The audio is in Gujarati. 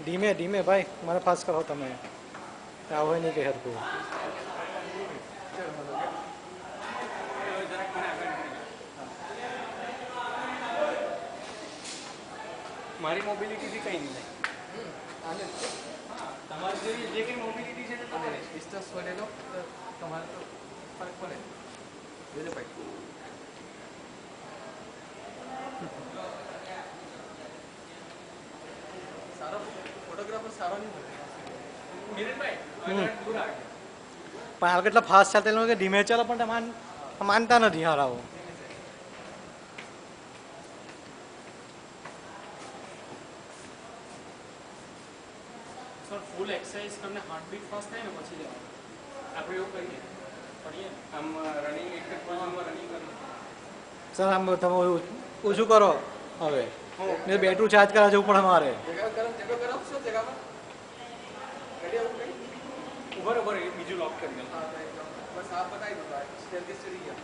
ધીમે ધીમે ભાઈ મને પાસ કરો તમે આવો નહીં કે હરકું મારી મોબિલિટીથી કંઈ નહીં થાય તમારી જે કંઈ મોબિલિટી છે ને તમારે ડિસ્ટન્સ વધે તો તમારે તો ફરક પડે જોજો ભાઈ સારો ફોટોગ્રાફર સારો નહીં મળે મિરનભાઈ દૂર આવે પણ હાલ કેટલા ફાસ્ટ ચાલતા એ લોકો કે ધીમે ચાલો પણ માનતા નથી હારાઓ સર ફૂલ એક્સરસાઇઝ તમને હાર્ટબીટ ફાસ્ટ થાય ને પછી લેવાનું આપણે એવું કરીએ પડીએ આમ રનિંગ એક જ પોઝિશનમાં રનિંગ કરીએ સર આમ તમે ઓછું કરો હવે મેં બેટરી ચાર્જ કરા જવું પડે મારે ઉભર બીજું લોક કરી દો બસ આ બતાવી દો જલ્દી ચડી ગયા